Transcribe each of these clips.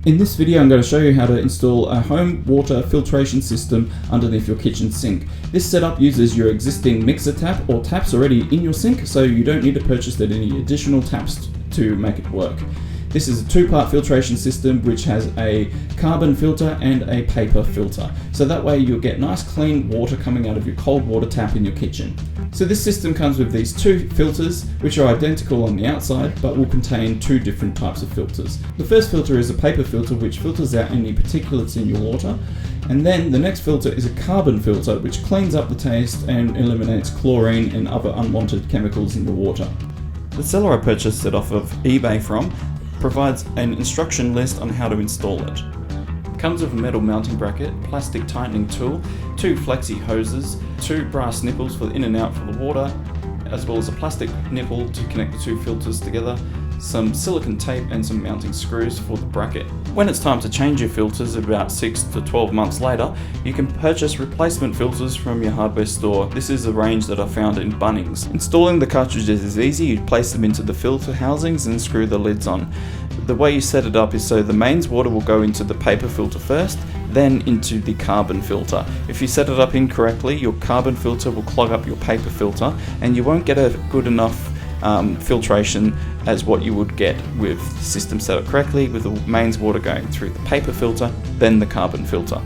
In this video I'm going to show you how to install a home water filtration system underneath your kitchen sink. This setup uses your existing mixer tap or taps already in your sink, so you don't need to purchase any additional taps to make it work. This is a two-part filtration system which has a carbon filter and a paper filter. So that way you'll get nice clean water coming out of your cold water tap in your kitchen. So this system comes with these two filters which are identical on the outside but will contain two different types of filters. The first filter is a paper filter which filters out any particulates in your water, and then the next filter is a carbon filter which cleans up the taste and eliminates chlorine and other unwanted chemicals in the water. The seller I purchased it off of eBay from provides an instruction list on how to install it. It comes with a metal mounting bracket, plastic tightening tool, two flexi hoses, two brass nipples for the in and out for the water, as well as a plastic nipple to connect the two filters together, some silicone tape and some mounting screws for the bracket. When it's time to change your filters about 6 to 12 months later, you can purchase replacement filters from your hardware store. This is a range that I found in Bunnings. Installing the cartridges is easy. You place them into the filter housings and screw the lids on. The way you set it up is so the mains water will go into the paper filter first, then into the carbon filter. If you set it up incorrectly, your carbon filter will clog up your paper filter and you won't get a good enough filtration as what you would get with the system set up correctly, with the mains water going through the paper filter, then the carbon filter.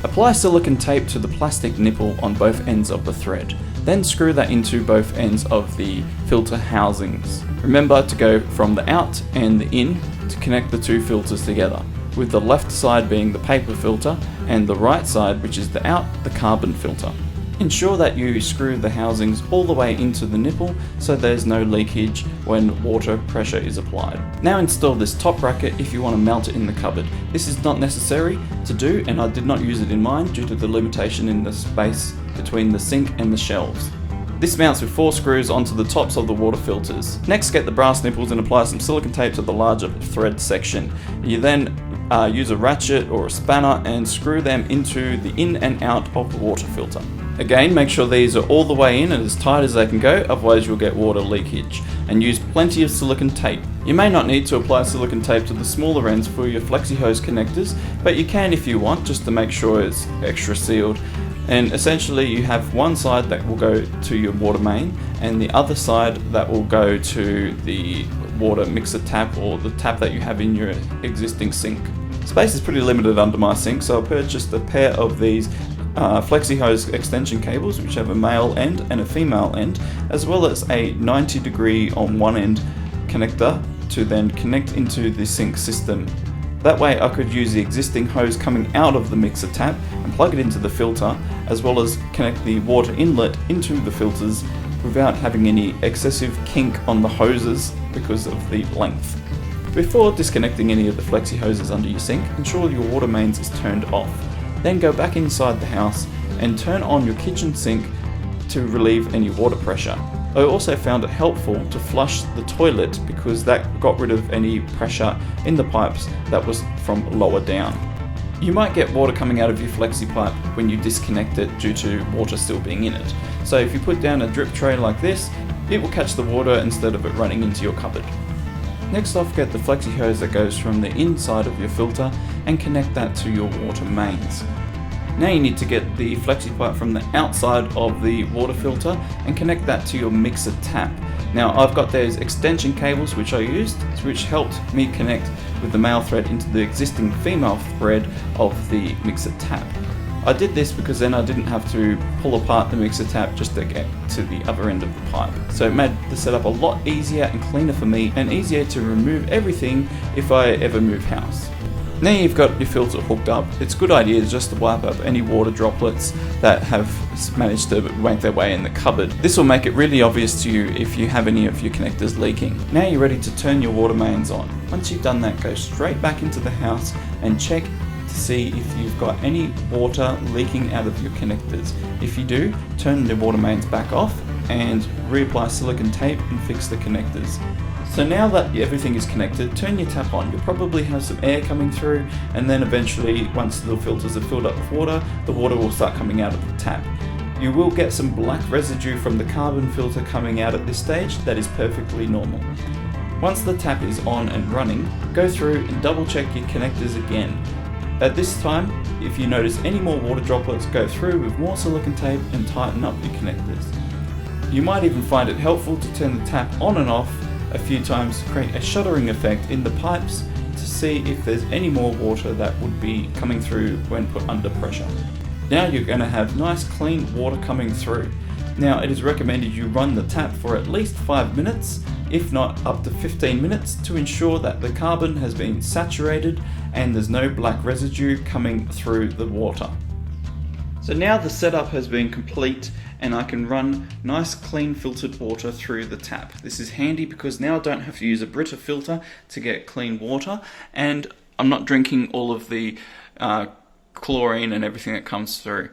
Apply silicone tape to the plastic nipple on both ends of the thread. Then screw that into both ends of the filter housings. Remember to go from the out and the in to connect the two filters together, with the left side being the paper filter and the right side, which is the out, the carbon filter. Ensure that you screw the housings all the way into the nipple so there's no leakage when water pressure is applied. Now install this top bracket if you want to mount it in the cupboard. This is not necessary to do, and I did not use it in mine due to the limitation in the space between the sink and the shelves. This mounts with 4 screws onto the tops of the water filters. Next, get the brass nipples and apply some silicone tape to the larger thread section. You then use a ratchet or a spanner and screw them into the in and out of the water filter. Again, make sure these are all the way in and as tight as they can go, otherwise you'll get water leakage. And use plenty of silicone tape. You may not need to apply silicone tape to the smaller ends for your flexi hose connectors, but you can if you want, just to make sure it's extra sealed. And essentially you have one side that will go to your water main and the other side that will go to the water mixer tap or the tap that you have in your existing sink. Space is pretty limited under my sink, so I purchased a pair of these flexi hose extension cables which have a male end and a female end, as well as a 90-degree on one end connector to then connect into the sink system. That way I could use the existing hose coming out of the mixer tap and plug it into the filter, as well as connect the water inlet into the filters without having any excessive kink on the hoses because of the length. Before disconnecting any of the flexi hoses under your sink, ensure your water mains is turned off. Then go back inside the house and turn on your kitchen sink to relieve any water pressure. I also found it helpful to flush the toilet because that got rid of any pressure in the pipes that was from lower down. You might get water coming out of your flexi pipe when you disconnect it due to water still being in it. So if you put down a drip tray like this, it will catch the water instead of it running into your cupboard. Next off, get the flexi hose that goes from the inside of your filter and connect that to your water mains. Now you need to get the flexi pipe from the outside of the water filter and connect that to your mixer tap. Now I've got those extension cables which I used, which helped me connect with the male thread into the existing female thread of the mixer tap. I did this because then I didn't have to pull apart the mixer tap just to get to the other end of the pipe. So it made the setup a lot easier and cleaner for me, and easier to remove everything if I ever move house. Now you've got your filter hooked up, it's a good idea just to wipe up any water droplets that have managed to make their way in the cupboard. This will make it really obvious to you if you have any of your connectors leaking. Now you're ready to turn your water mains on. Once you've done that, go straight back into the house and check to see if you've got any water leaking out of your connectors. If you do, turn the water mains back off and reapply silicone tape and fix the connectors. So now that everything is connected, turn your tap on. You'll probably have some air coming through, and then eventually, once the filters are filled up with water, the water will start coming out of the tap. You will get some black residue from the carbon filter coming out at this stage. That is perfectly normal. Once the tap is on and running, go through and double check your connectors again. At this time, if you notice any more water droplets, go through with more silicone tape and tighten up your connectors. You might even find it helpful to turn the tap on and off a few times to create a shuddering effect in the pipes to see if there's any more water that would be coming through when put under pressure. Now you're going to have nice clean water coming through. Now it is recommended you run the tap for at least 5 minutes, if not up to 15 minutes, to ensure that the carbon has been saturated and there's no black residue coming through the water. So now the setup has been complete and I can run nice clean filtered water through the tap. This is handy because now I don't have to use a Brita filter to get clean water, and I'm not drinking all of the chlorine and everything that comes through.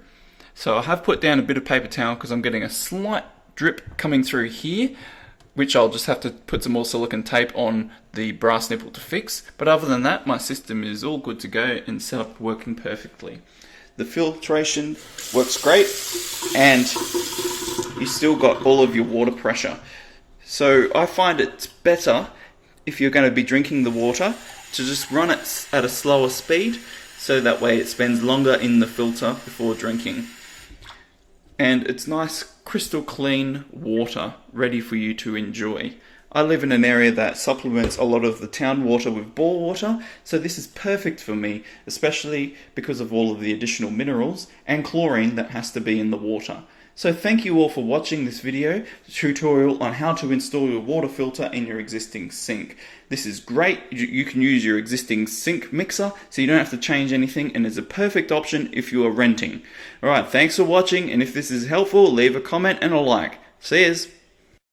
So I have put down a bit of paper towel because I'm getting a slight drip coming through here, which I'll just have to put some more silicone tape on the brass nipple to fix. But other than that, my system is all good to go and set up working perfectly. The filtration works great and you still got all of your water pressure. So I find it's better, if you're going to be drinking the water, to just run it at a slower speed, so that way it spends longer in the filter before drinking. And it's nice crystal clean water ready for you to enjoy. I live in an area that supplements a lot of the town water with bore water, so this is perfect for me, especially because of all of the additional minerals and chlorine that has to be in the water. So thank you all for watching this video tutorial on how to install your water filter in your existing sink. This is great. You can use your existing sink mixer, so you don't have to change anything, and it's a perfect option if you are renting. Alright, thanks for watching, and if this is helpful, leave a comment and a like. See yous!